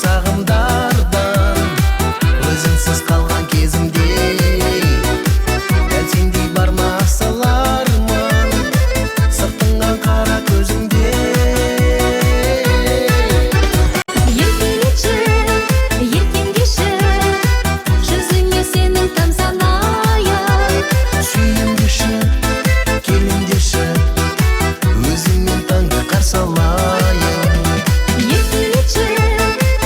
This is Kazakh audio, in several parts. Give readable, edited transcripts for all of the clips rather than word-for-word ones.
сағымдардан өзіңсіз қалған кезімде дәл сендей бар ма асыларман сыртыңнан қара көзіңде еркелеші еркеңдеші жүзіңе сенің тамсанайын сүйемдеші келемдеші өзіңмен таңды қарсы алайын еркелеші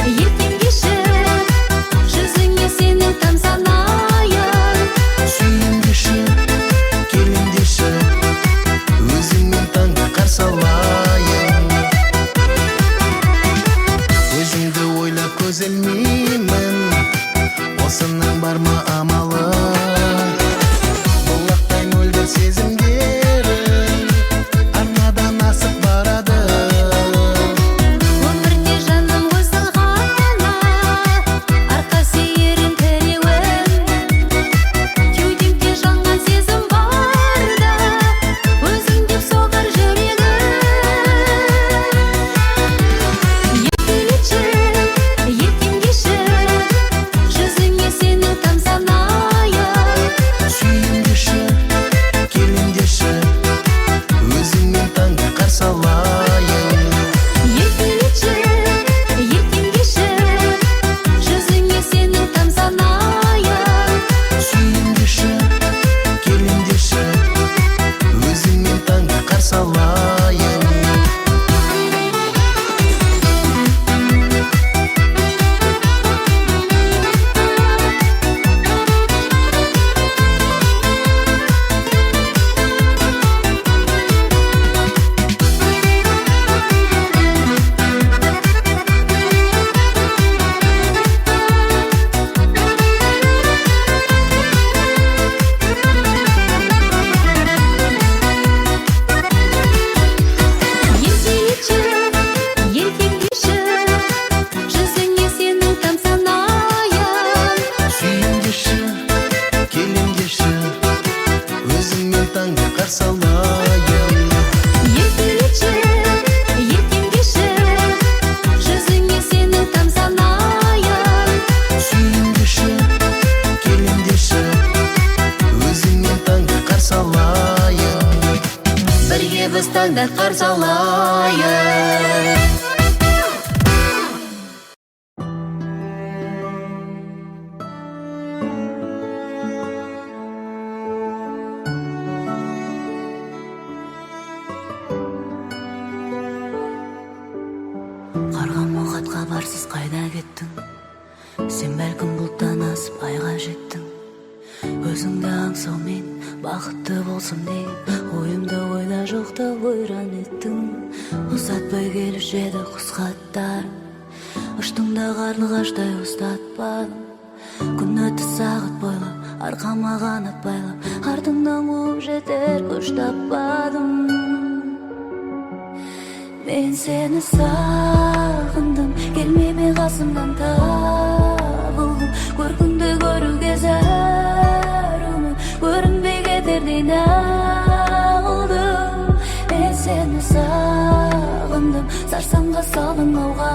еркеңдеші жүзіңе сенің тамсанайын сүйемдеші келемдеші өзіңмен таңды қарсы алайын өзіңді ойлап көз ілмеймін осының бар ма амалы бұлақтай мөлдір сезімдерің арнадан асып барады өмірде жаным өзің ғана арқа сүйерім тіреуім кеудемде жанған сезім барда өзің деп соғар жүрегім еркелеші еркеңдеші жүзіңе сенің тамсанайын сүйемдеші келемдеші өзіңмен таңды қарсы алайын еркелеші еркеңдеші жүзіңе сенің тамсанайын сүйемдеші келемдеші өзіңмен таңды қарсы алайын еркелеші еркеңдеші жүзіңе сенің тамсанайын сүйемдеші келемдеші өзіңмен таңды қарсы алайын еркелеші еркеңдеші жүзіңе сенің тамсанайын сүйемдеші келемдеші өзіңмен таңды қарсы алайын бірге біз таңды қарсы алайын қарған мұхат хабарсыз қайда кеттің сен бәлкім бұлттан асып айға жеттің өзіңді аңсаумен бақытты болсам деген ойымда ойда жоқта ойран еттің ұзатпай келуші еді құс хаттарың ұштың да қарлығаштай ұстатпадың күн өтті сағат бойлап арқама қанат байлап артыңнан қуып жетер күш таппадым мен сені сағындым келмеме қасымнан табылдым көркіңді көруге зәрумын көрінбей кетердей нағылдым мен сені сағындым сарсаңға салдың ауға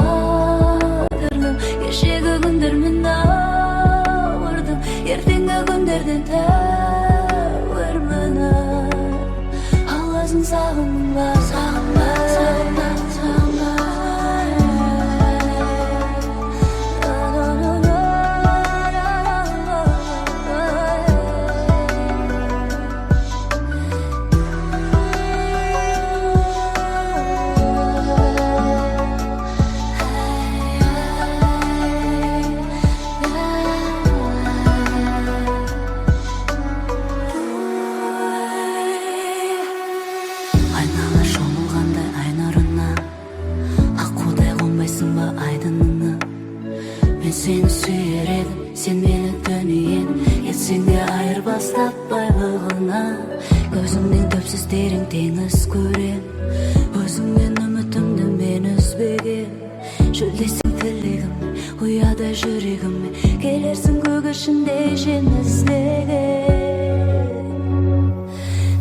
кірдім кешегі күндермен ауырдым ертеңгі күндерден тәуірмін аласың сағынба сағынба сағынба сағынба айналар шомылғандай ай нұрына аққудай қонбайсың ба айдынына мен сені сүйер едім сен мені дүниен етсең де айырбас таппайлығына көзіңнен төпсіз терең теңіз көрем өзіңнен үмітімді мен үзбеген шөлдесің тілегім ұяда жүрегіме келерсің көгішінде жем іздеген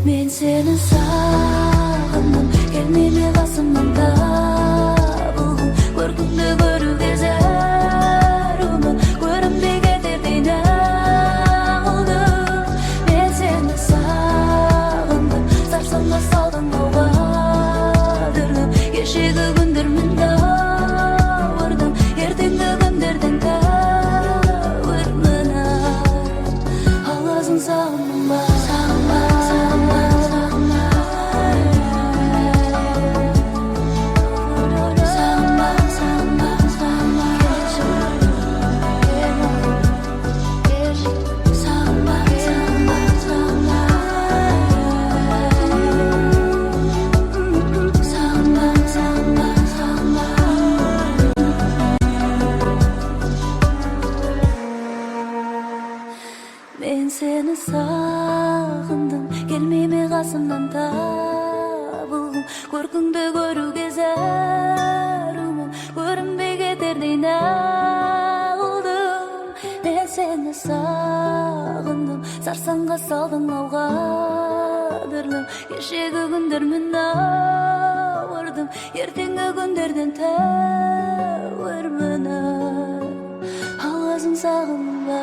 мен сені сағындым келмеме қасымнан табылдым көркіңді көруге зәр сағындым, келмейме қасымнан табылғым. Көркіңді көруге зәрумын, көрінбей кетердей нағылдым. Мен сені сағындым, сарсаңға салдың ау қадірлім. Кешегі күндермен ауырдым, ертеңгі күндерден тәуірмін. Ал өзің сағындың ба?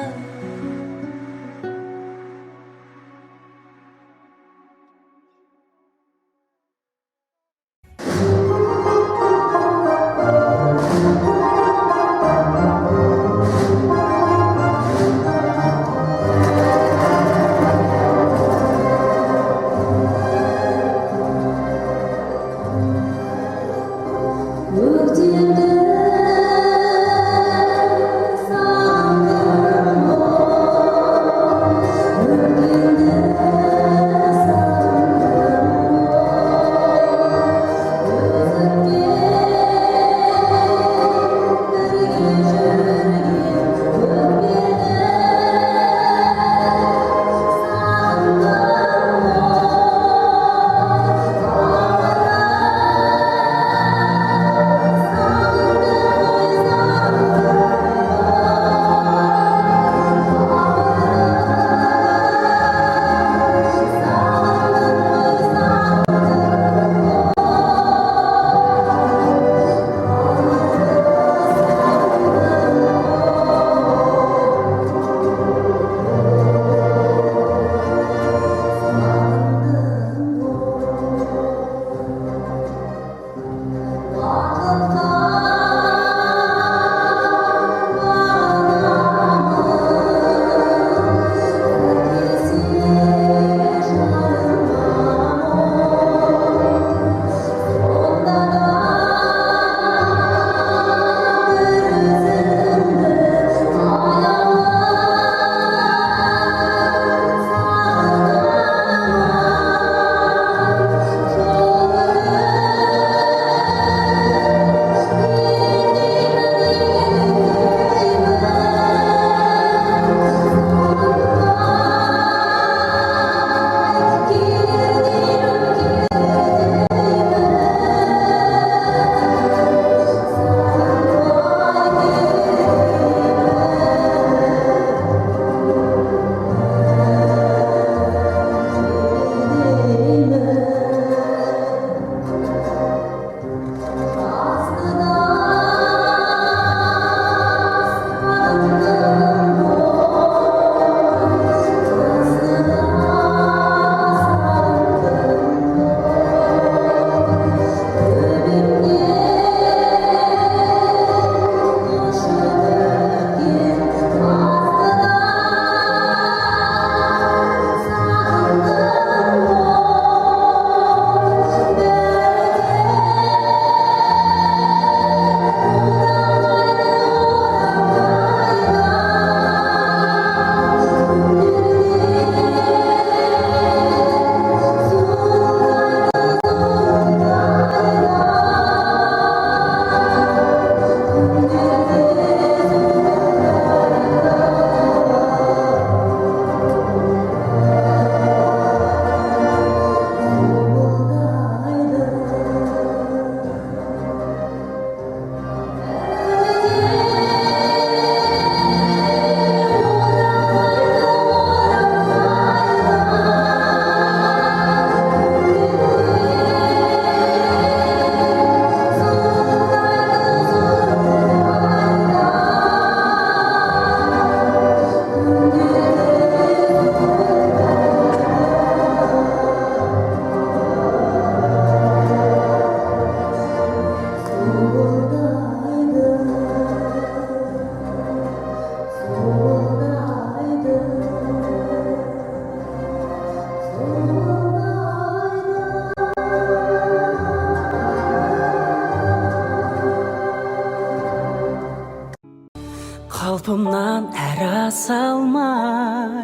Қалпымнан әра салмай,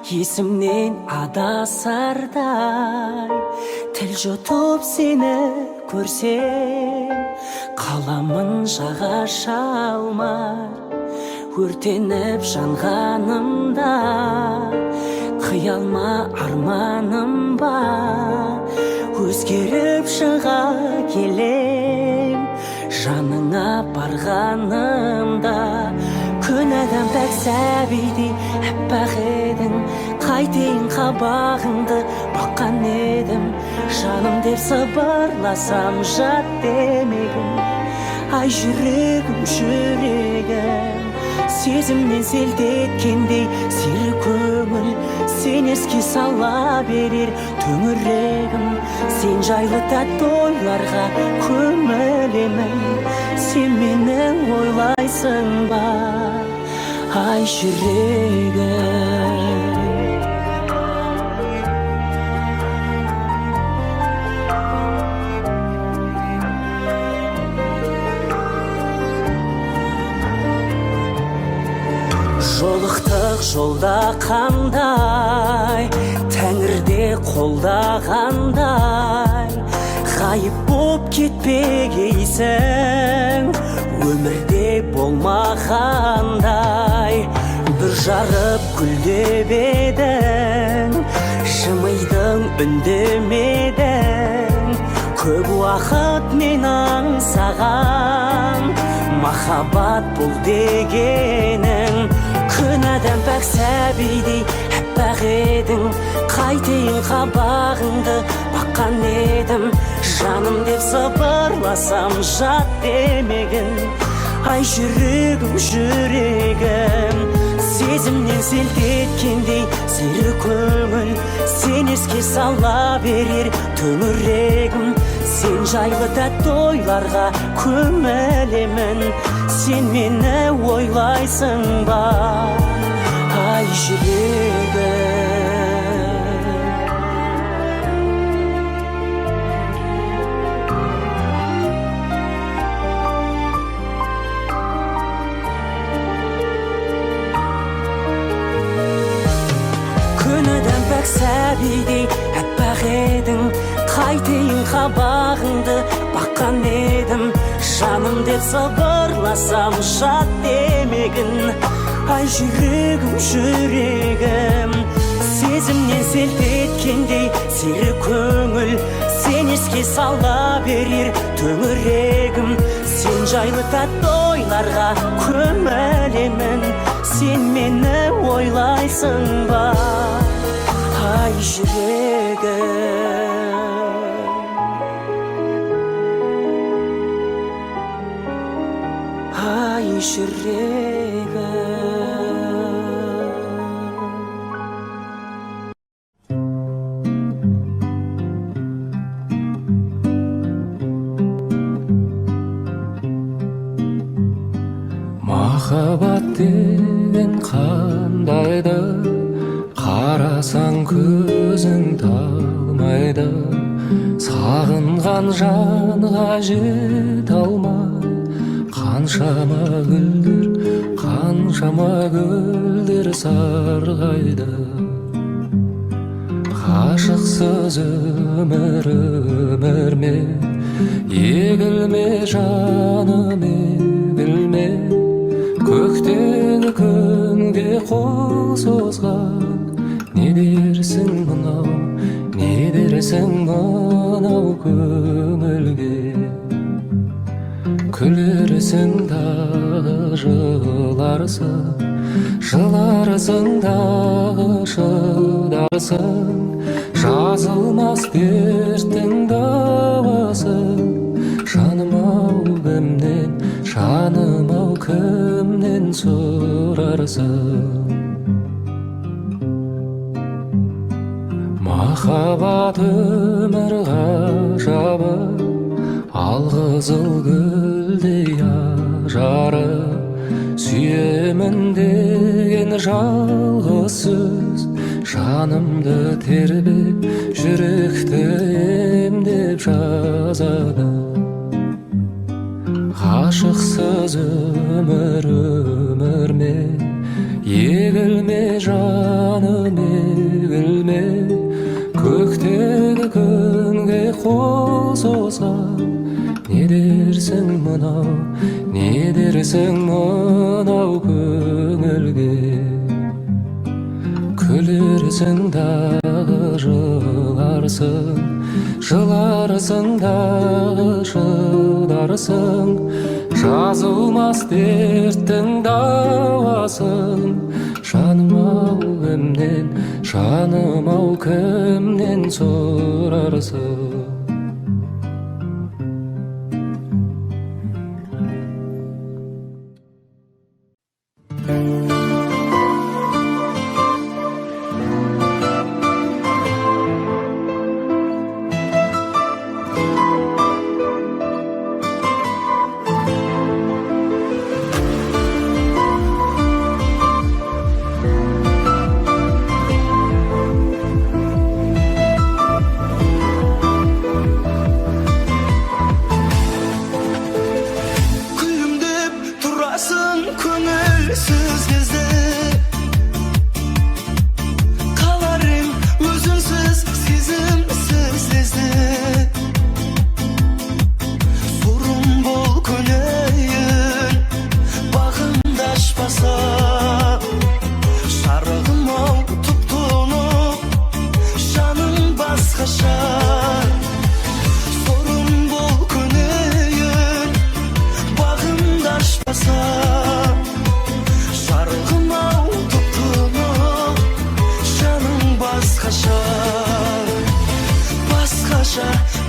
есімнен адасардай, тіл жұтып сені көрсем, қаламын жаға шалмай, өртеніп жанғанымда, қиялма арманым бар, өзгеріп шыға келем жаныңа барғанымда. Күн адам пәк сәбидей әппақ едің, қайтейін қабағыңды баққан едім. Жаным деп сыбырласам жат демегім, ай жүрегім, жүрегім. Сезімнен селт еткендей сері көңіл, сен еске сала берер төңірегім. Сен жайлы тәтті ойларға көмілемін, сен мені ойлайсың ба, ай жүрегім. Жолықтық жолда қандай, тәңірде қолдағандай, ғайып боп кетпегейсің, өмірде болмағандай. Бір жарып гүлдеп едің, жымидың үндемедің. Көп уақыт мен аңсаған махаббат бұл дегенің. Күн адам пәк сәбидей әппақ едің, қайтейін қабағыңды баққан едім. Жаным деп сыбырласам жат демегін, ай жүрегім, жүрегім. Сезімнен селт еткендей сері көңіл, сен еске сала берер төңірегім. Сен жайлы тәтті ойларға көмілемін, сен мені ойлайсың ба, ай жүрегім. Күнідің пәк сәбидей әппақ едің, қайтейін қабағыңды баққан едім. Жаным деп сыбырласам жат демегін, ай жүрегім, жүрегім. Сезімнен селт еткендей сері көңіл, сен еске сала берер төңірегім. Сен жайлы тәтті ойларға көмілемін, сен мені ойлайсың ба, ай жүрегім. Ай жүрегім. Махаббат деген қандайды, қарасаң көзің талмайды. Сағынған жанға жете алмай, қаншама гүлдер сарғайды. Ғашықсыз өмір ме, егілме жаным, егілме. Көктегі күнге қол созған, не дерсің мынау көңілге. Күлерсің дағы жыларсың дағы шыдарсың. Жазылмас дерттің давасы, жаным-ау кімнен сұрарсың. Махаббат өмір ғажабы, алқызыл гүлдей ажары. Сүйемін деген жалғыз сөз, жанымды тербеп, жүректі емдеп жазады. Ғашықсыз өмір ме, егілме жаным, егілме. Көктегі күнге қол созған, не дерсің мынау көңілге. Күлер Gülersin дағы жыларсың, жыларсың дағы шыдарсың. Жазылмас дерттің дауасын, жаным-ау кімнен, жаным-ау кімнен сұрарсың.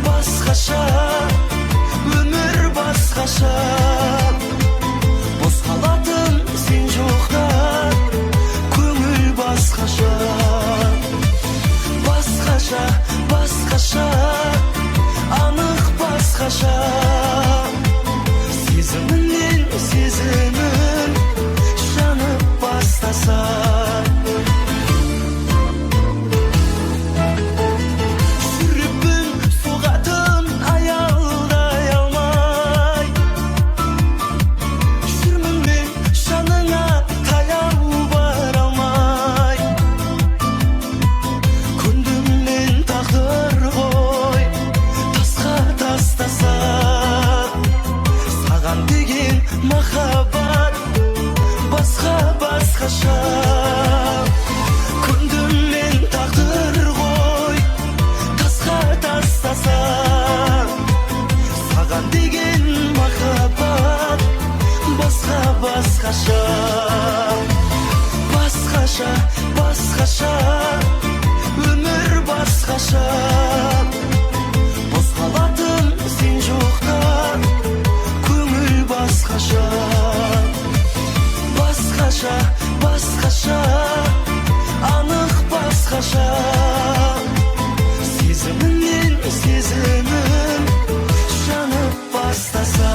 Басқаша, өмір басқаша, бос қалатын сен жоқта, көңіл басқаша. Басқаша, басқаша, анық басқаша, сезімінен сезімін жанып бастаса. Махаббат басқаша, күндім мен тағдыр ғой, тасқа тастаса. Саған деген махаббат басқаша, басқаша, басқаша, өмір басқаша, бос қалатын сен жоқта, басқаша. Басқаша, басқаша, анық басқаша, сезімінен сезімін жанып бастаса.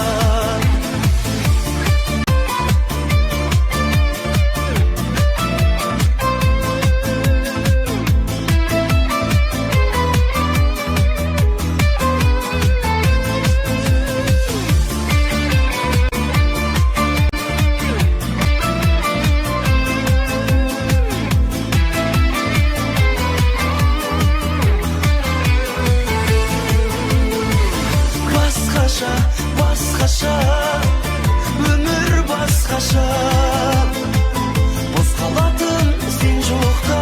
Басқаша, өмір басқаша, бос қалатын сен жоқта,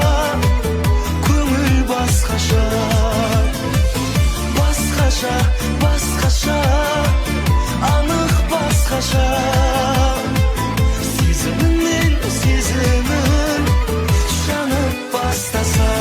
көңіл басқаша. Басқаша, басқаша, анық басқаша, сезімінен сезімін жанып бастаса.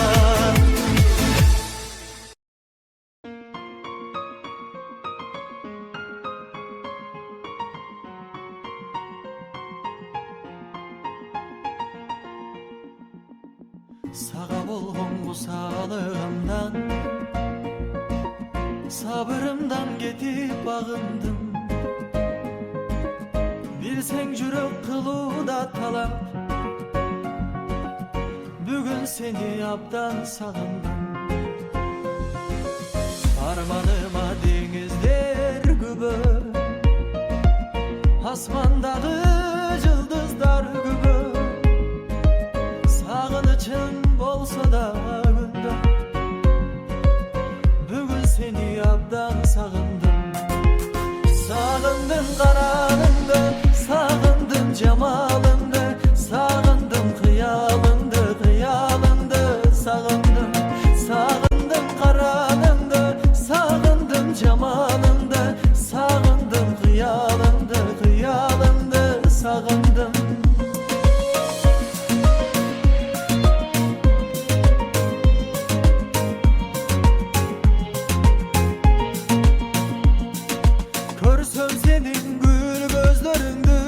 Саға болған құсалығымдан, сабырымдан кетіп бағындым. Білсең жүрек қылуда талап, бүгін сені абдан сағындым. Арманыма деңіздер күбі, асмандағы жұлдыздар күбі. Sağınıçın bolsa da gündüm, bugün seni abdan sağındım. Sağındım kanalındı, sağındım cemalındı, sağındım kıyalındı, kıyalındı. sağındım. Körsöm senin gül gözleriңди,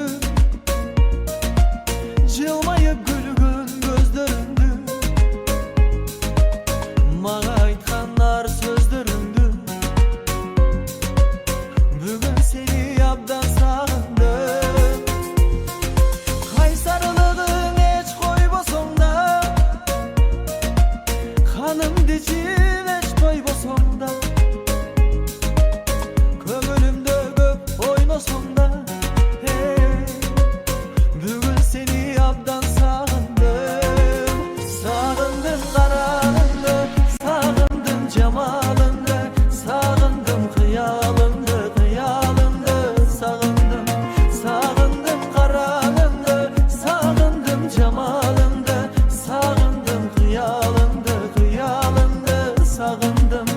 жылмайып күлгөн көздөрүңдү, мага айткандар сөздөрүңдү. Бүгүн сени абдан сагындым. Кайсарлыгың эч койбосоң да, канымды жилеч тойбосоң да, көңүлүмдө көп ойносоң да, бүгүн сени абдан сагындым. Сагындым караңыңды, сагындым жамалыңды, сагындым кыялыңды, кыялыңды сагындым. Сагындым караңыңды, сагындым жамалыңды, сагындым кыялыңды, кыялыңды сагындым.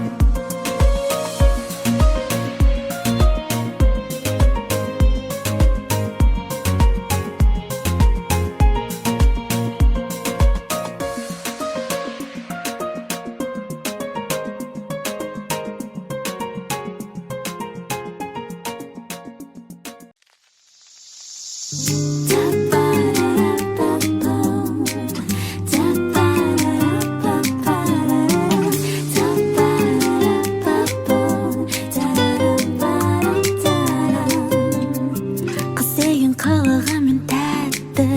Kız деген кылыгың мен тәтті,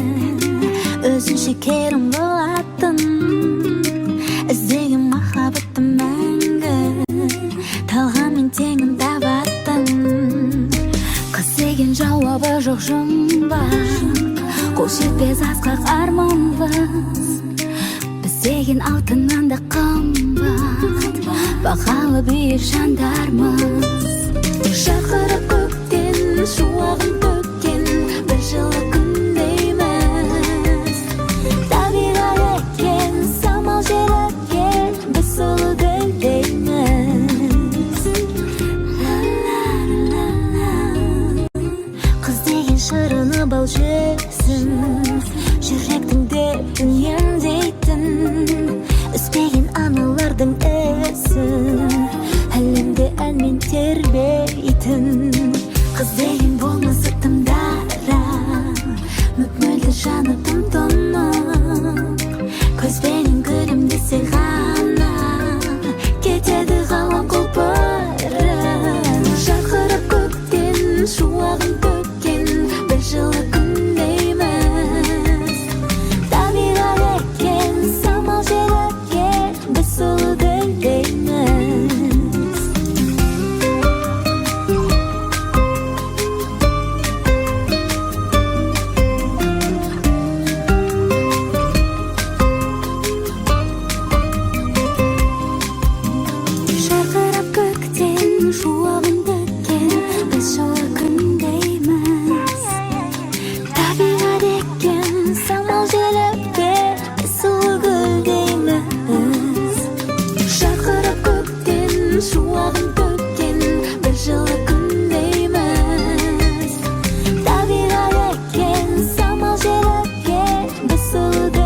өзің шекерім болатын, іздеген махаббатты мәңгі, талғам мен теңін табаттым. Кыз деген жауабы жоқ жұмбақ, қол жетпес асқақ арманбыз. Біз деген алтыннан да қымбат, бағалы биік жандармыз. Шақырып көктен шуағын төккен бір жылы күндейміз. Табиғат екен самал жел екен, біз сұлу гүлдейміз. Қыз деген шырыны бал жесін, жүректің дертін емдейтін, үзбеген аналардың ісін, әлемде әнмен тербейтін. Қыз деген болмысы тым дара, мөп-мөлдір жаны тым-тұнық, көзбенен күлімдесе ғана кетеді ғалам құлпырып. Шақырып көктен шуағын төккен бір жылы күндейміз. Табиғат екен самал жел екен, біз сұлу гүлдейміз. Шақырып көктен шуағын төккен біз жылы күндейміз. Табиғат екен самал жел екен, біз сұлу гүлдейміз. Шақырып көктен шуағын төккен бір жылы күндейміз. Табиғат екен самал жел екен, біз сұлу гүлдейміз.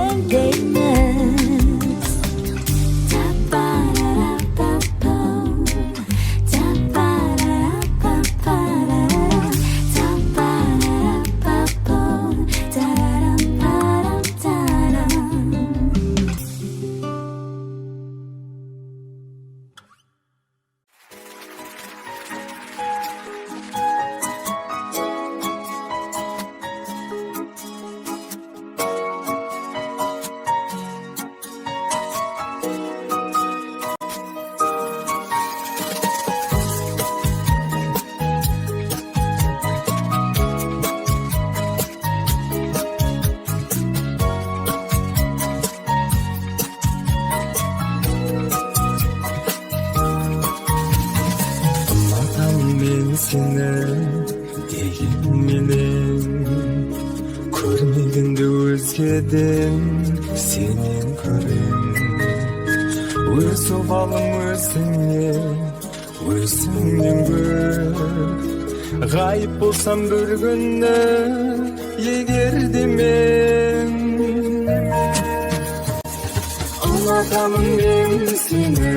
сені дегенменен көрмегенде өзгеден сенен көрем. Өз обалың өзіңе, өзіңнен гөр. Ғайып болсам бір күні эле кердимен. Unutaman ben seni,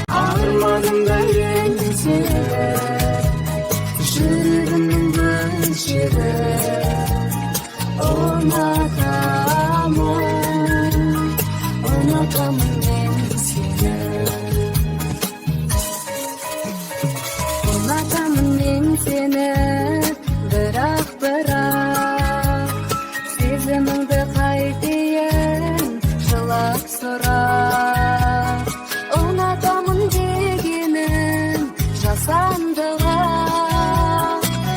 armanımda yense, yüreğimin gülşeri. Unutamam, unutamam ben seni. Unutamam ben seni, bırak sezimingdi qaytayan жылап so'rab. Unutamam deganim jasandыга,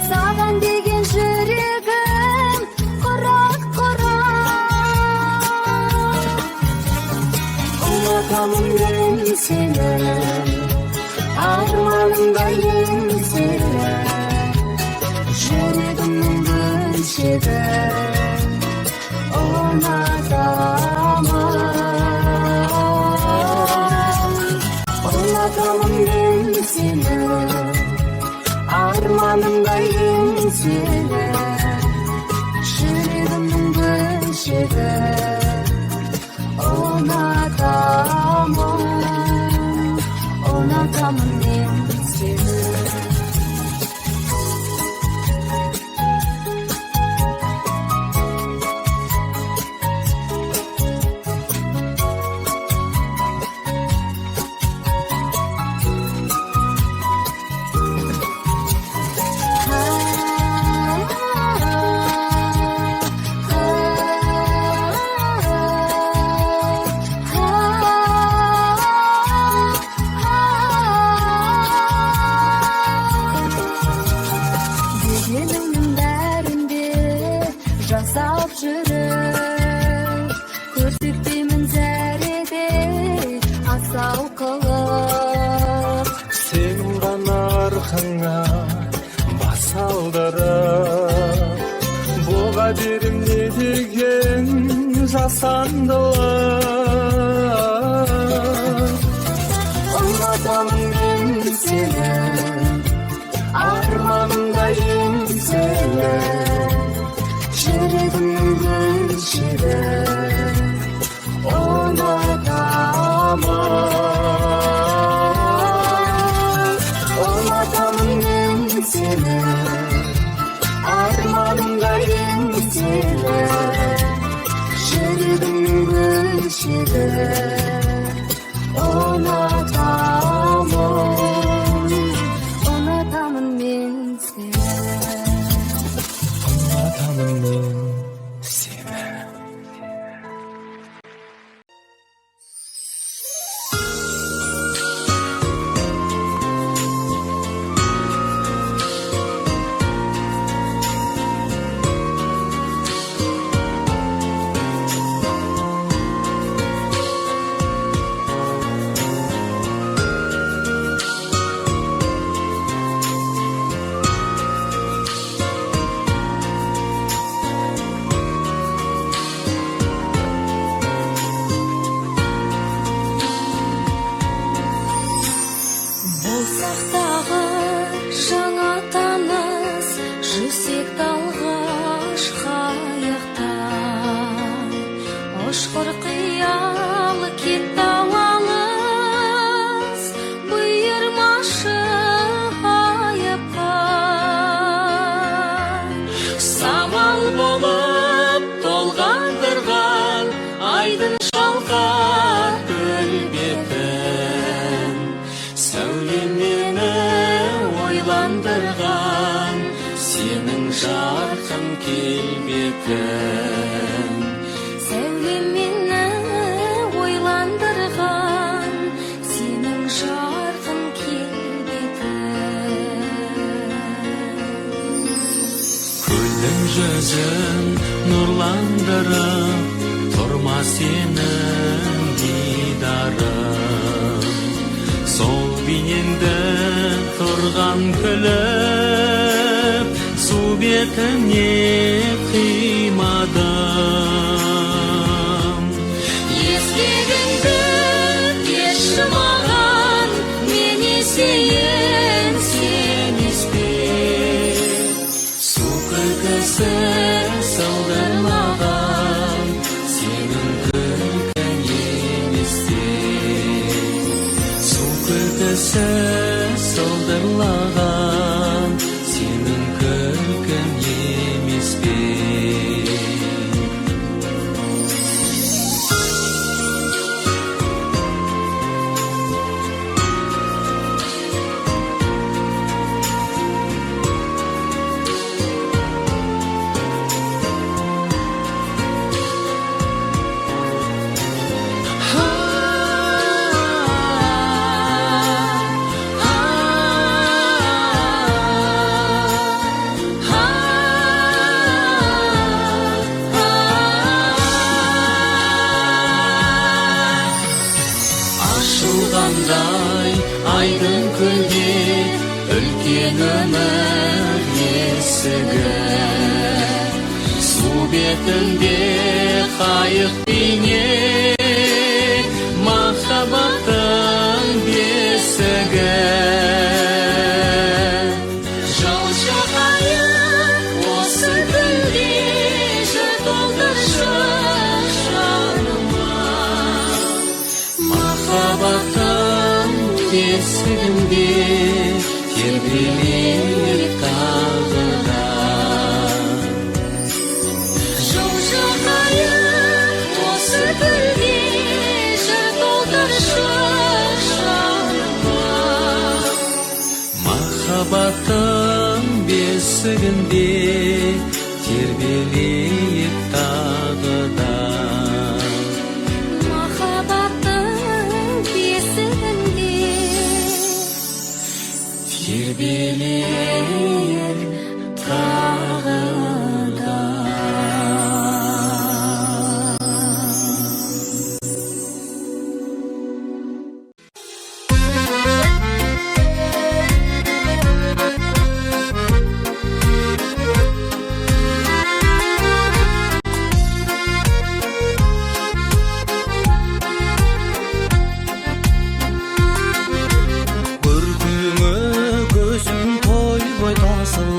sagan degan yuragim quruq. Unutamam ben seni, armanımdayım seni. Yüreğimin gülşeri. Unutamam ben seni, armanımdayım seni. Yüreğimin gülşeri. Unutamam, unutamam ben seni. Degenimnin bärinde jasap жүрүп, көрсөтпөймүн зәрede асау кылып. Senin gana arkana bas aldırıp, bu kaderim ne degen jasandılar. Unutamam ben seni, armanımdayım seni. Yüreğimin gülşeri. Unutamam, unutamam ben seni, armanımdayım seni. Yüreğimin gülşeri. Unutamam, Unutamam ben seni. unutamam ben seni. Болсақ дағы жаңа таныс, жүрсек талғаш қайықтан. Ұшқыр қиялы кетті алыс, бұйырмашы айыпқа. Самал болып толғандырған айдын шалқар көл бетін, сәулемені ойландырған сенің жарқын келбетін. Сәулем мені ойландырған сенің жарқын келбетің. Көлдің жүзін нұрландырып тұрма сенің дидарың. Сол бейнеңді тұрған күліп, су бетіне қимадым. Ескегіңді кеші маған, мен есейін сен еспе. Су күлкісі сөз сылдырлаған сенің күлкің емес пе? Ашылғандай айдын көлде үлкен өмір есігі, су бетінде қайық бейне махаббаттың бесігі. Жаушы қайық осы күнде жыр толтыршы жаныма, махаббаттың бесігінде тербелер тағы да. Жаушы қайық осы күнде жыр толтыршы жаныма, Махаббаттың бесігінде тербелер тағы да. махаббаттың бесігінде Тербелер тағы да. Көркіңі көзім тойбой тасыл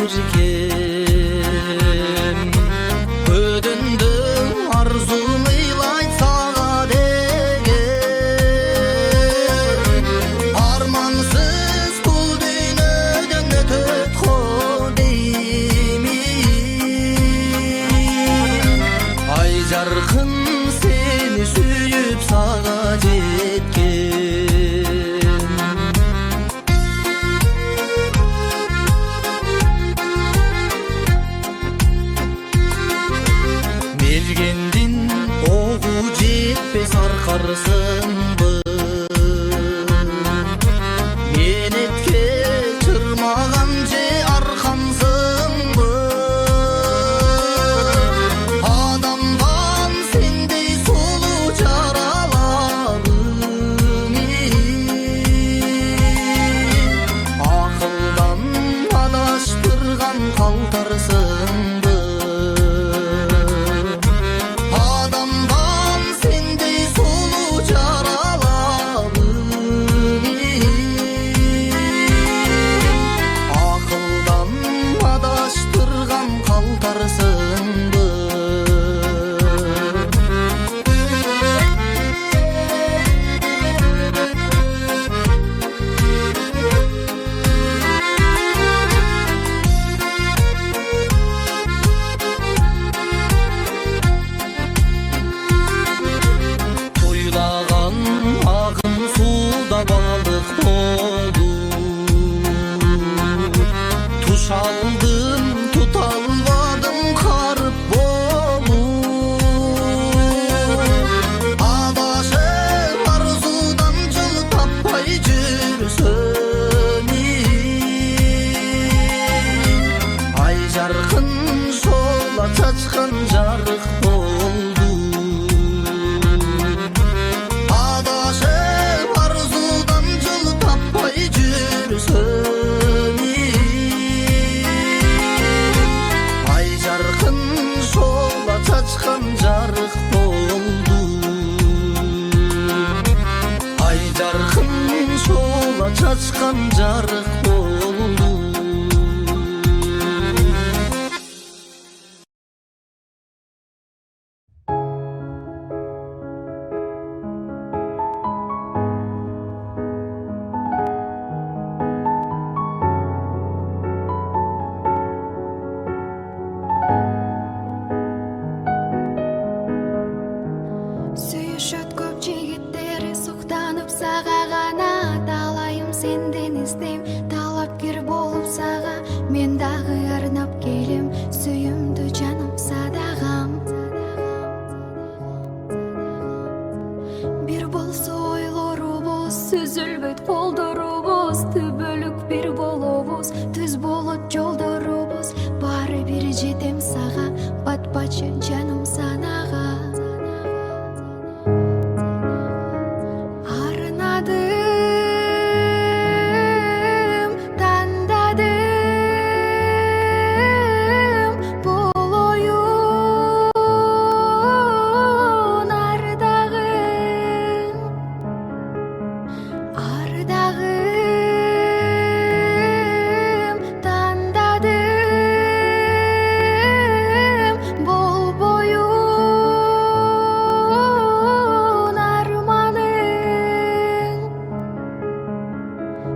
еркем, өдіндім арзум илай саға деген. Армансыз бұл дүниеден өтіп қодеймін, ай жарқын сені сүйіп саға жеткен. Мергендин оғу жетпес арқарсыңбы, менетке чырмаған же арқансыңбы. Адамдан сендей сұлу жараларың, ақылдан адаштырған қалтарсыңбы. Адамдан сендей сұлу жараларың, ақылдан адаштырған қалтарсыңбы. Тойлаған ағын суда балық болу, туш алдым тута албадым қарып болу. Адашып арзудан жол таппай жүрсем, ай жарқын шола чачқан жарық болды. Адашып арзудан жол таппай жүрсем, ай жарқын шола чачқан жарық болды. Ай жарқын шола чачқан жарық болды. кайгырбачы жаным санага. Арынадым, тандадым бул оюн ардагым. Ардагым, тандадым болбоюн арманым.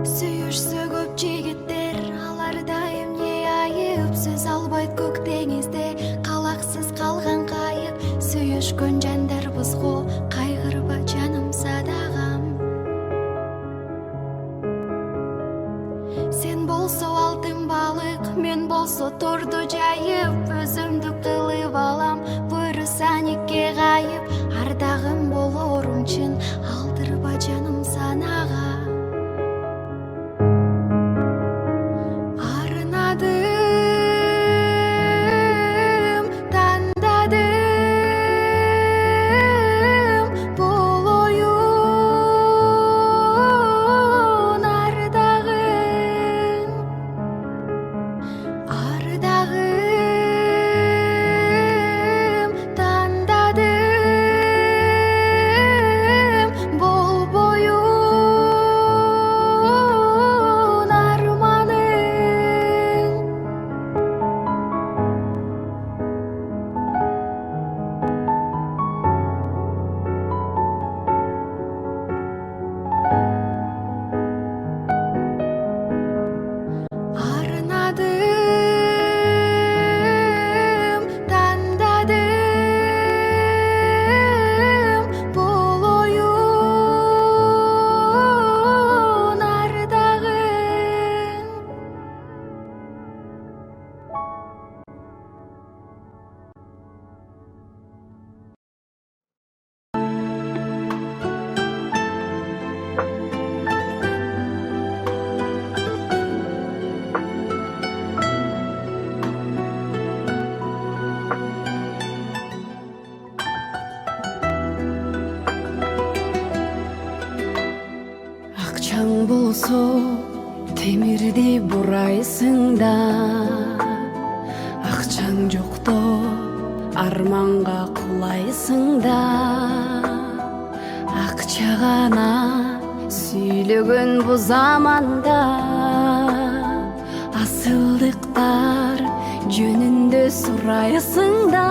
Сүйүшсө көп жигиттер, алар дайым не айып, сөз албайт көк деңизде калаксыз калган кайып. Сүйүшкөн жандарбыз го, кайгырба жаным садагам. Сен болсо алтын балык, мен болсо торду жайып, өзүмдү кылып алам, буйрусаникке кайып. Ардагым болорум чын, алдырба жаным санага. Арынадым, тандадым бул оюн ардагым. Ардагым, тандадым болбоюн арманым. Арынадым, тандадым бул оюн ардагым. Акчаң болсо темирди бурайсың да, акчаң жокто арманга кулайсың да. Акча гана сүйлөгөн бу заманда, асылдыктар жөнүндө сурайсың да.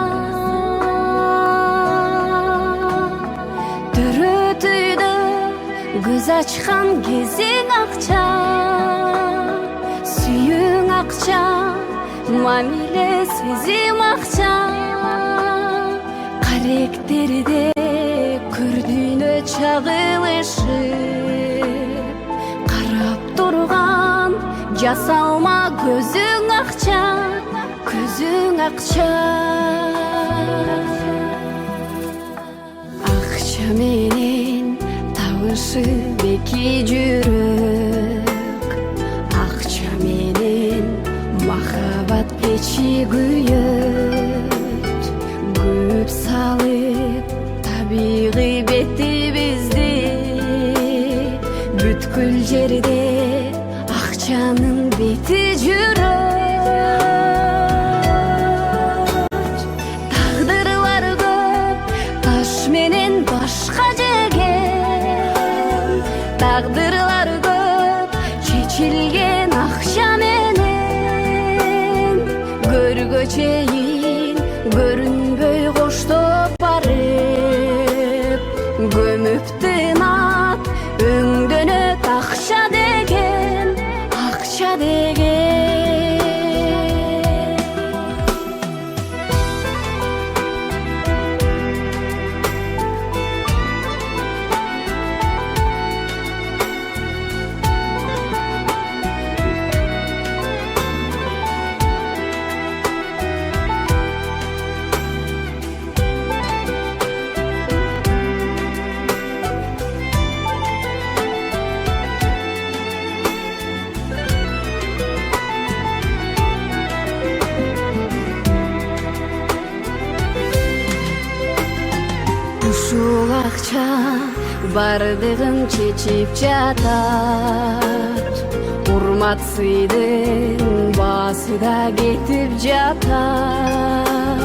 Төрөтүйдө көз ачкан кезиң акча, сүйүң акча, мамиле сезим акча. Каректерде көрдүнө чагылышып, карап турган жасалма көзүң акча, көзүң акча. Акча менен табышып эки жүрөк, акча менен махабат печи күйөт. Көп салып табигый бетибизди, бүткүл жерде акчанын бети жүрөт. Тагдырлар көп таш менен башка жеген, тагдырлар көп чечилген акча менен. Көргө чейин көрүнбөй коштоп барып, көмүп тынат өңдөнөт акча деген, акча акча бардыгын чечип жатат, урмат сыйдын баасы да кетип жатат.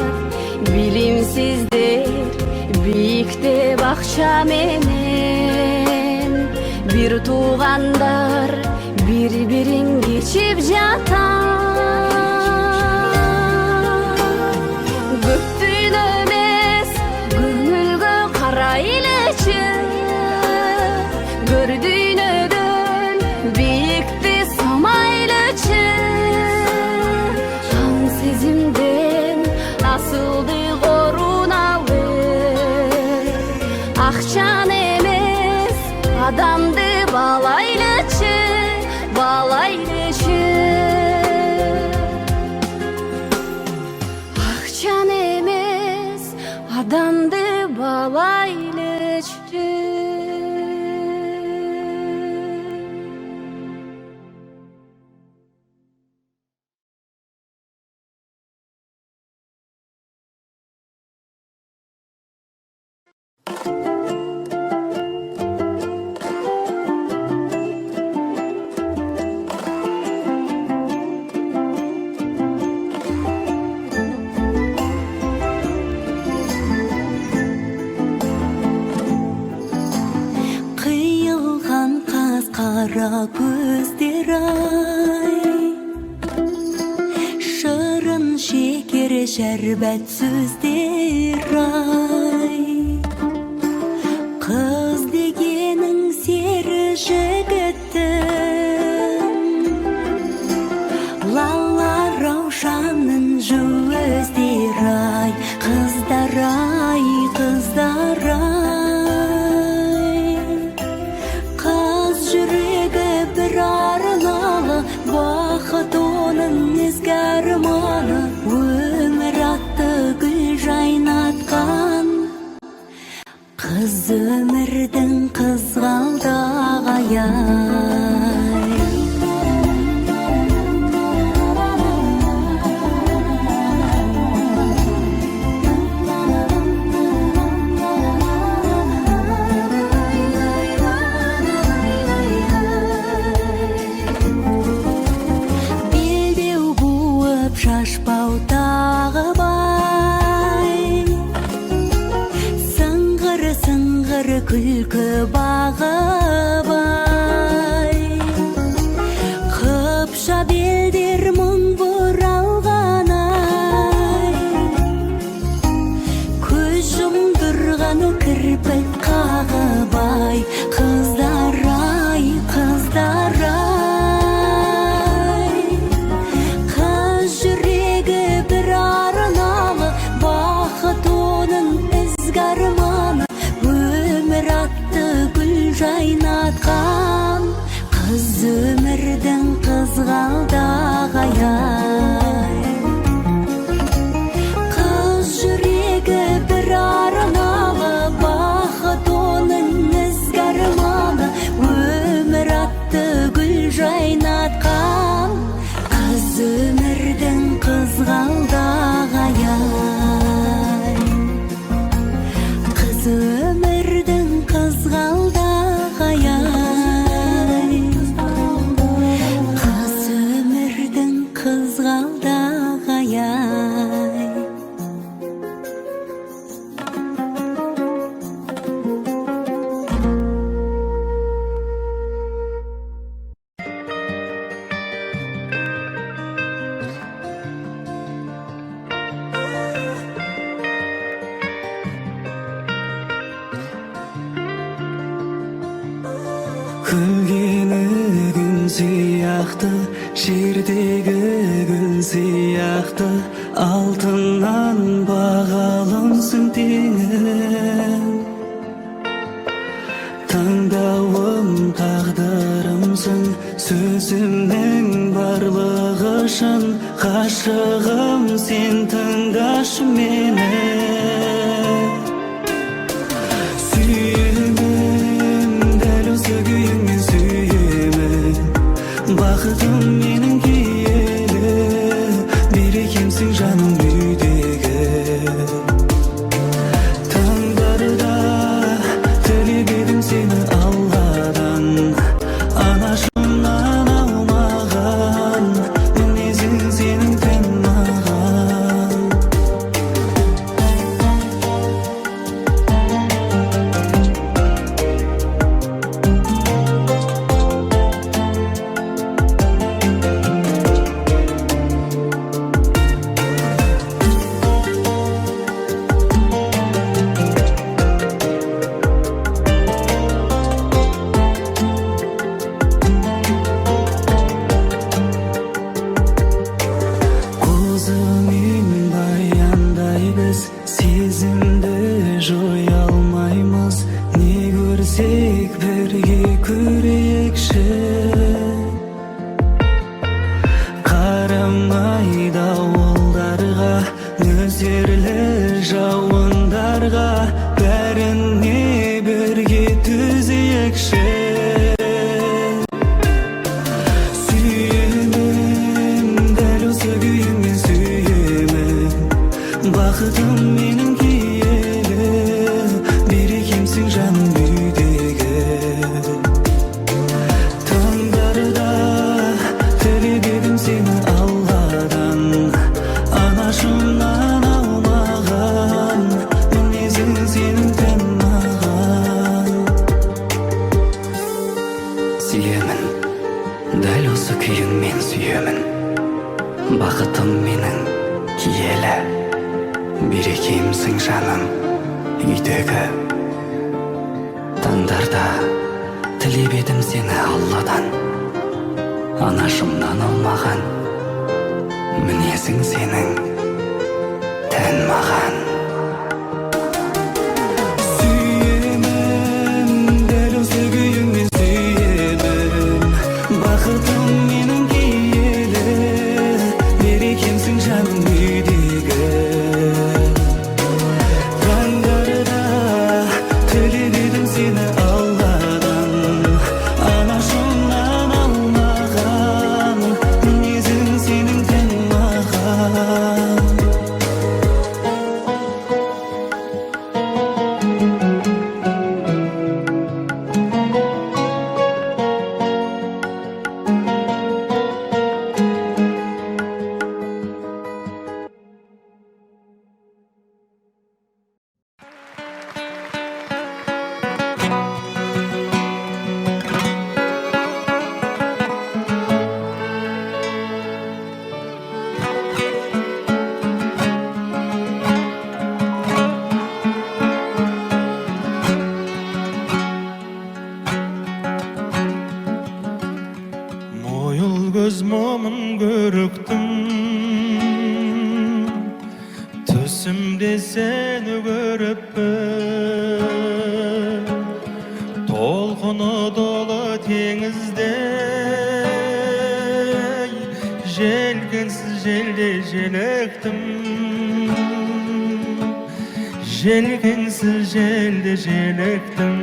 Билимсиздер бийиктеп акча менен, бир туугандар бири-бирин кечип жатат. Көптүн эмес көңүлгө карайлычы, көрдүйнөдөн бийикти самайлычы. Ан сезимден асылды коруналы, акчан эмес адамды балайлычы, балайлычы. Акчан эмес адамды балайлычы. Кыйылган кара көздөр ай, шырын шекер шәрбәт сөздөр ай. Кыз дегенің сері жігіттің, лала раушанын жүздер ай. Қыздар ай, қыздар ай. Қыз жүрегі бір арналы, бақыт оның ізгі арманы. Өмір атты гүл жайнатқан, қыз өмірдің қызғалдақ аяй. Белбеу буып шашпау тағы бай, сыңғыр күлкі бағы бай. Қыпша белдер мұң бұралған ай, көз жұмдырғаны кірпік қағы бай. Қыздар ай, қыздар ай. Қыз жүрегі бір арналы, бақыт оның ізгі арманы. Өмір атты гүл жайнатқан, қыз өмірдің қызғалдақ аяй. Қыз жүрегі бір арналы, бақыт оның ізгі арманы. Өмір атты гүл жайнатқан, қыз өмірдің қызғалдақ аяй. Қыз өмірдің қызғалдақ аяй. Қыз өмірдің қызғалдақ аяй. Күлгені күн сияқты, жердегі гүл сияқты, алтыннан бағалымсың теңім. Таңдауым тағдырымсың, сөзімнің барлығы шын. Ғашығым сен, тыңдашы мені. Бақытым менің киелі, берекемсің жаным үйдегі. Таңдарда Серлі жауындарга бәріне бірге түзейікші. Сүйемін, дәл осы күйіңмен сүйемін. Бақытым менің киелі, берекемсің жаным үйдегі. Таңдарда тілеп едім сені Алладан, анашымнан алмаған мінезің сенің тән маған. Сүйемін, дәл осы күйіңмен сүйемін. Бақытым менің киелі, берекемсің жаным үйдегі. Таңдарда тілеп едім сені Алладан, анашымнан алмаған мінезің сенің тән маған. Сүйемін, дәл осы күйіңмен сүйемін. Бақытым менің киелі, берекемсің жаным үйдегі. Таңдарда тілеп едім сені Алладан, анашымнан алмаған мінезің сенің тән маған. Moyul göz momun görüktüm, tüsümde seni görüpüm. Tolkunu dolu denizde, jelgensiz jelde jelektim. Jelgensiz jelde jelektim.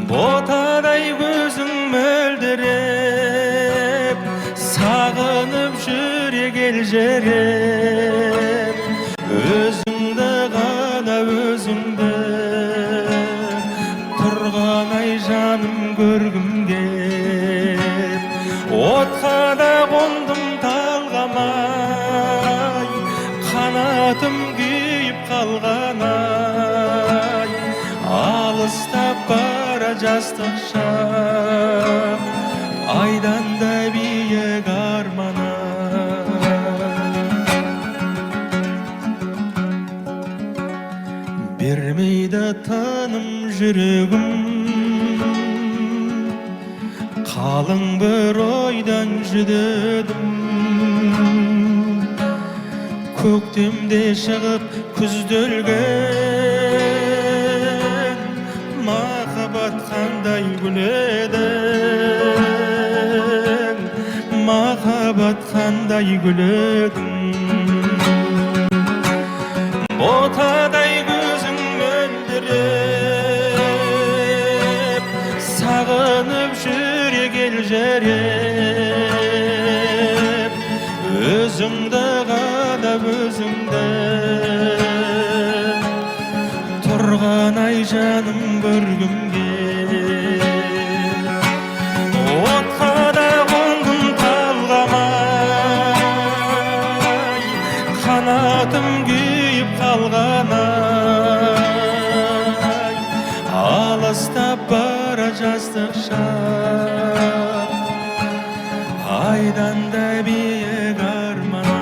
Botaday gözüm mölderep, sağınıp jürek eljerep. Özüngde gana özüngde, turgan ay janım görgüm kep. Otga da kondum talgamay, kanatım kuyup kalganay. Alыстап бара жастықша, айдан да биік армана. Бермейді тыным жүрегім, қалың бір ойдан жүдедім. Көктемде шығып күзде өлген, махаббат қандай гүледің, махаббат қандай гүледің. Ботадай көзің мөлдіреп, сағынып жүрек елжіреп. Өзіңді ғана өзіңді, тұрған ай жаным көргім кеп. Отқа да қондым талғамай, қанатым күйіп қалғанай. Алыстап бара жастық шақ, айдан да биік арман.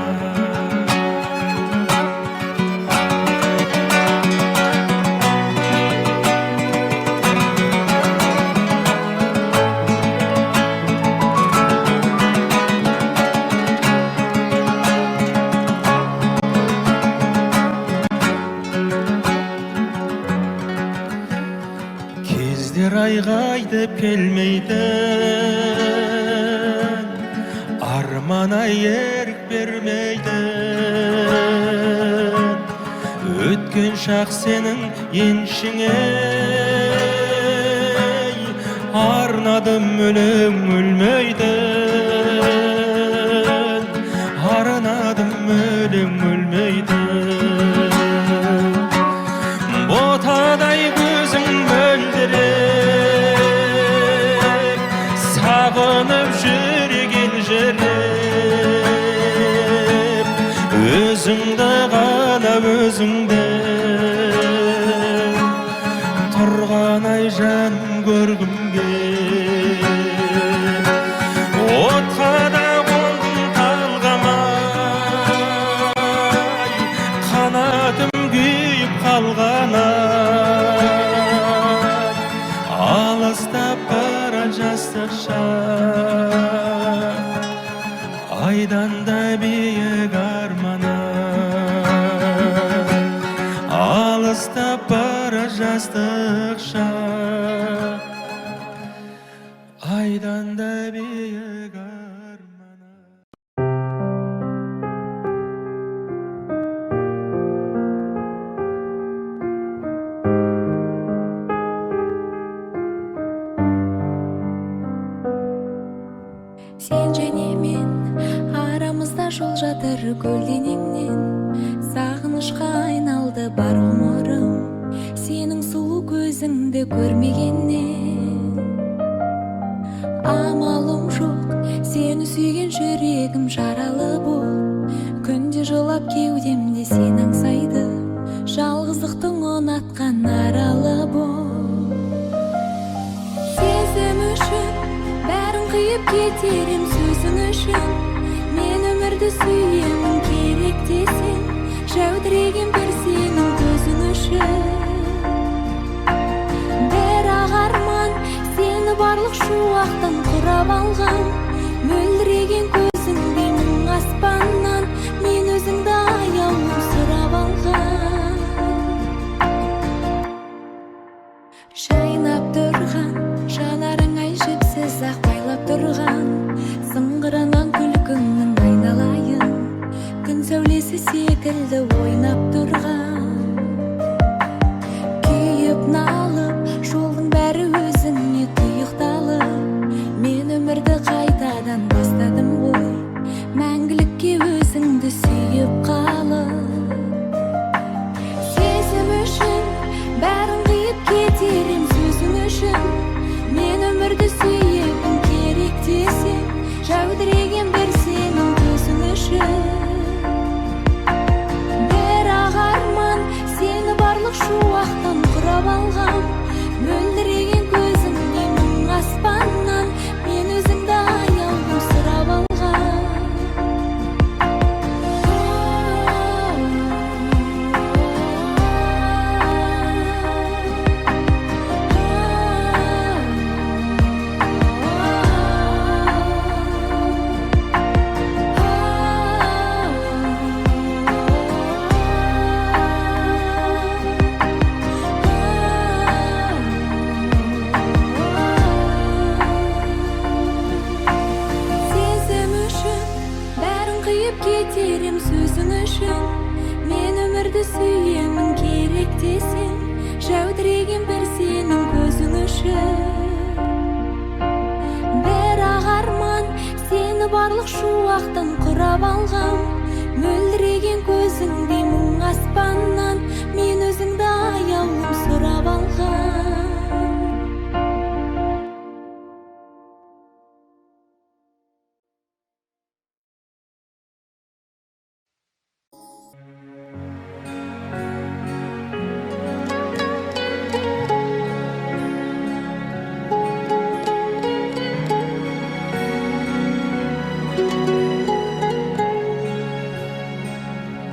Кездер айғайды келмейді, арман ай ерік бермейді. өткен шақ сенің еншіңе. Арнадым өлең өлмейтін, арнадым өлең өлмейтін. Ботадай көзің мөлдіреп, сағынып жүрген жеріп, өзіңді ғана өзіңді тұрған ай жан көргім кеп. Отқа да қондым талғамай, қанатым күйіп қалған ай, алыстап бара жастық шақ, айдан да биік арманы. Алыстап бара жастық шақ, айдан да биік арманы. Сен және мен арамызда жол жатыр көлденеңнен, сағынышқа айналды бар ғұмырым сенің сұлу көзіңді көрмегеннен. Амалым жоқ, сені сүйген жүрегім жаралы бол, күнде жылап кеудемде сен аңсайды, жалғыздықтың ұнатқан аралы бол. Сезім үшін бәрін қиып кетерім сөзің үшін, мен өмірді сүйемін керек десең, жәудіреген бір сенің көзің үшін. Бірақ арман сені барлық шуақтан құрап алған, мөлдіреген көзіңде мың аспаннан мен өзіңді аяулым сұрап алған. Жайнап тұрған жанарың ай жіпсіз ақ байлап тұрған, сыңғырынан күлкіңнің айналайын, күн сәулесі секілді ойнап тұрған. Күйіп налып жолдың бәрі өзіңе тұйықталып, мен өмірді қайтадан бастадым ғой, мәңгілікке өзіңді сүйіп қалып. Сезім үшін бәрін қиып кетерім сөзің үшін, мен өмірді сүйемін керек десең, жәудіреген бір сенің көзің үшін. Бірақ арман сені барлық шуақтан құрап алған, мөлдіреген көзіңде мың аспаннан мен өзіңді аяулым сұрап алған. Сезім үшін бәрін қиып кетерім сөзің үшін, мен өмірді сүйемін керек десең, жәудіреген бір сенің көзің үшін. Бірақ арман сені барлық шуақтан құрап алған, мөлдіреген көзіңде мың аспаннан мен өзіңді аяулым сұрап алған.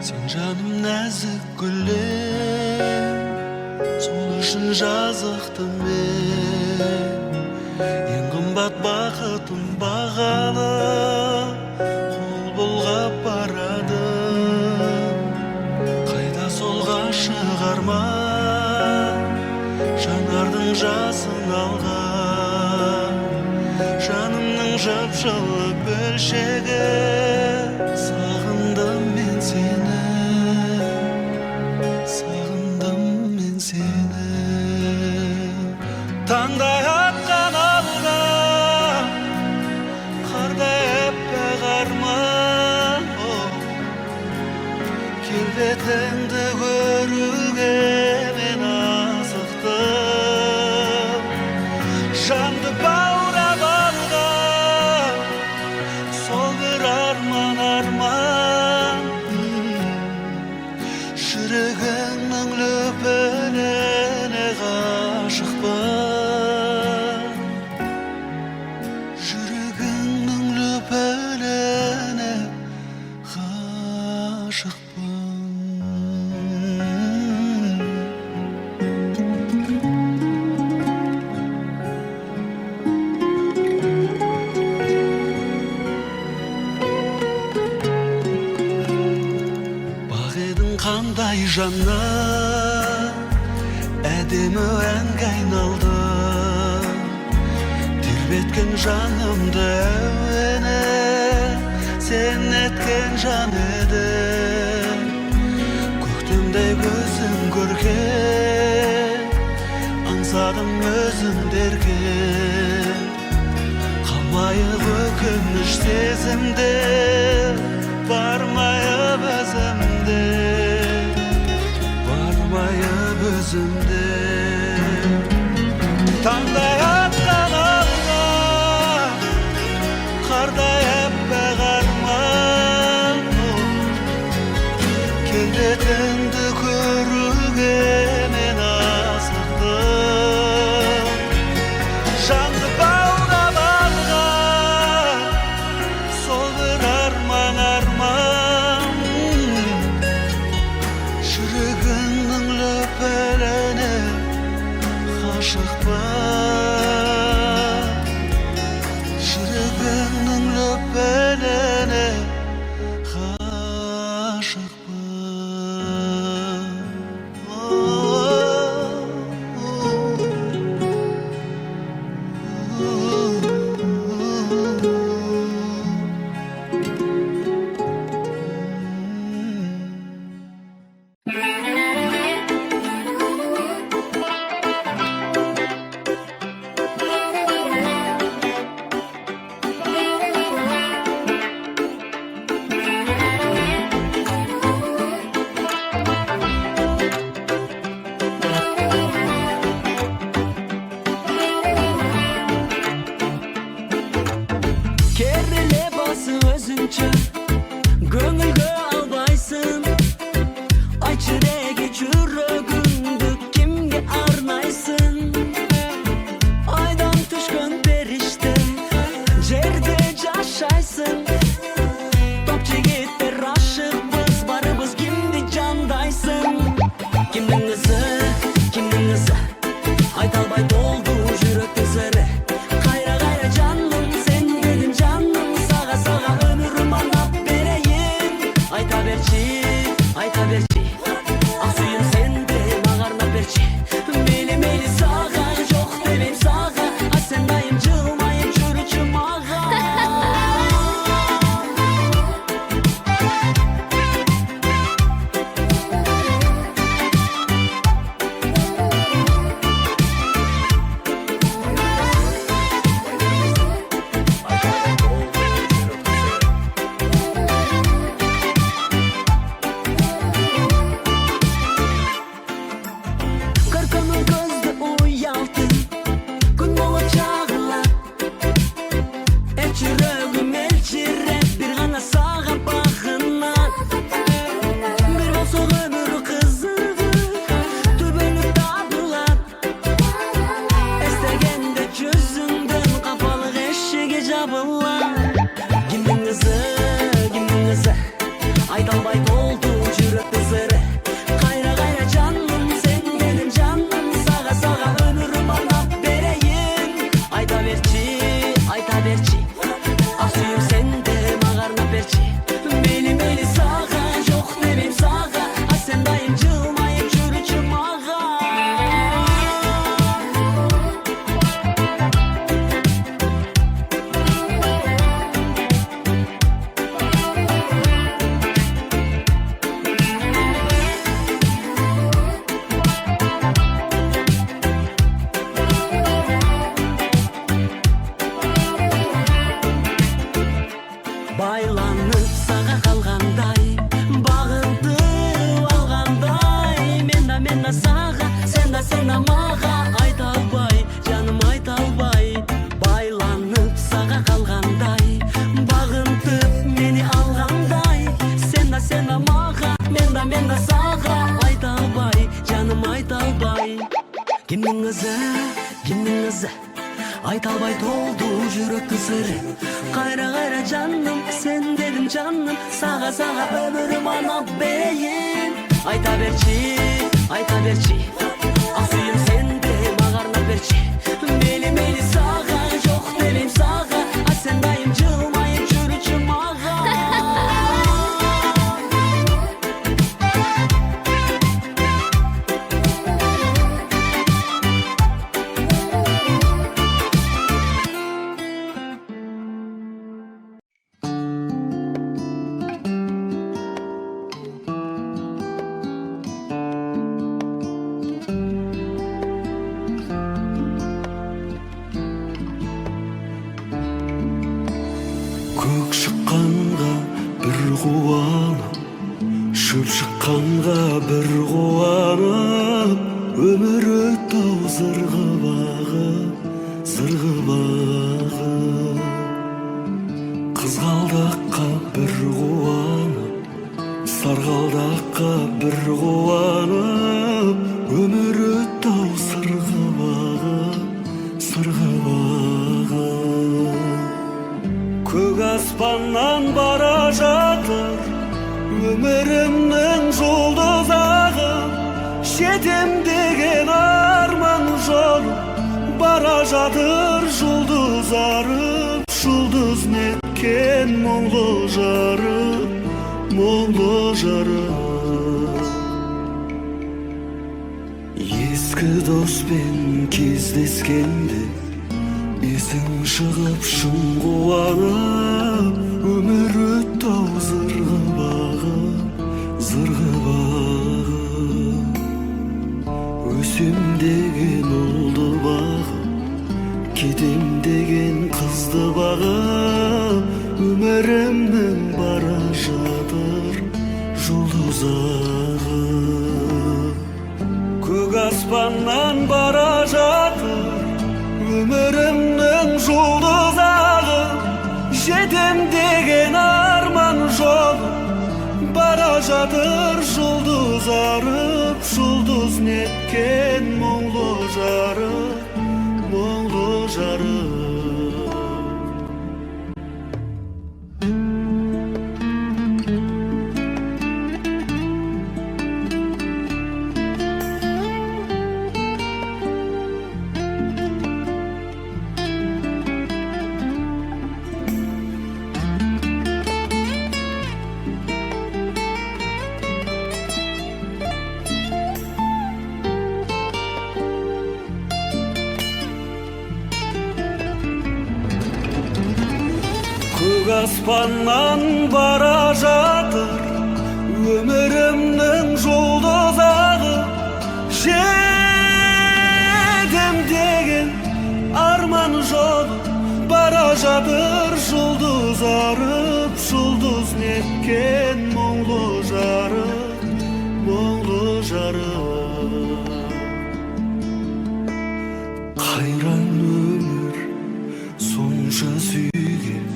Сен жаным нәзік гүлем, сол үшін жазықтым мен. Ең қымбат бақытым бағалы, қол бұлғап барады. Қайда сол ғашық арман, жанардың жасын алған, жанымның жып-жылы бөлшегі. Сағындым мен сені, сағындым. Келбетіңді көруге мен асықтым, жанды баурап алған сол бір арман арман. Жүрегіңнің лүпіліне ғашықпын, жүрегіңнің лүпіліне ғашықпын. Бақ едің қандай жанна, әдемі әнге айналды, тербеткен жанымды әуені сен еткен жан едің. Көктемдей көзің көрген, аңсадым өзіңді еркен. Қалмайық өкініш сезімде, бармайып өзімде, бармайып өзімде. Таңдай атқан алға, қардай әппақ арман. Келбетіңді көруге мен асықтым, жанды баурап алған сол бір арман арман. Жүрегіңнің лүпіліне ғашықпын, жүрегіңнің лүпіліне Керіле басы өзінше көңілге албайсың. Айтшы неге жүрегіңді кімге арнайсың? Айдан түшкен періште жерде жашайсың. Топ жігіттер ашықпыз, барыбыз кімді жандайсың? Кімнің ізі, кімнің ізі, айта албай толды жүректің зірі. Қайра қайра жаным, сен дедің жаным, саға саға өмірім арнап берейін. Айта берші, айта берші, ақ сүйін сен де маған арнап берші. Мейлі мейлі саға, жоқ демейм саға, а сен дайым жылмайып жүруші маған. да сага айта албай, жаным айта албай. Кимдин кызы айта албай толду жүрөктүн сыры. Кайра жаным, сен дедим жаным, сага өмүрүм анап бейин. Айта берчи, асыйым сенде мага арнап берчи. Мейли сага, жок демейм сага, а сен дайым жылмайып жүрүчү мага. Көк шыққанға бір қуанып, шөп шыққанға бір қуанып, өмір өтті-ау зырғы бағып. Қызғалдаққа бір қуанып, сарғалдаққа бір қуанып, өмір өтті-ау сырғы бағып. Көк аспаннан бара жатыр өмірімнің жұлдызағы, жетем деген арман жолы, бара жатыр жұлдыз арып, жұлдыз неткен мұңлы жарып. Ескі доспен кездескенде есің шығып шын қуанып, өмір өтті-ау зырғы бағып. Өсем деген ұлды бағып, кетем деген қызды бағып, өмірімнің бара жатыр жұлдыз ағып. Көк аспаннан бара жатыр өмірімнің жұлдызағы, жетем деген арман жолы, бара жатыр жұлдыз арып, жұлдыз неткен мұңлы жарып. Көк аспаннан бара жатыр өмірімнің жұлдызағы, жетем деген арман жолы, бара жатыр жұлдыз арып, жұлдыз неткен мұңлы жарып. Қайран өмір сонша сүйген,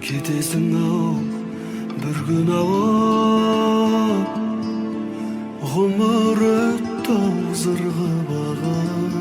кетесің-ау бір күн ауып, ғұмыр өтті-ау зырғы бағып.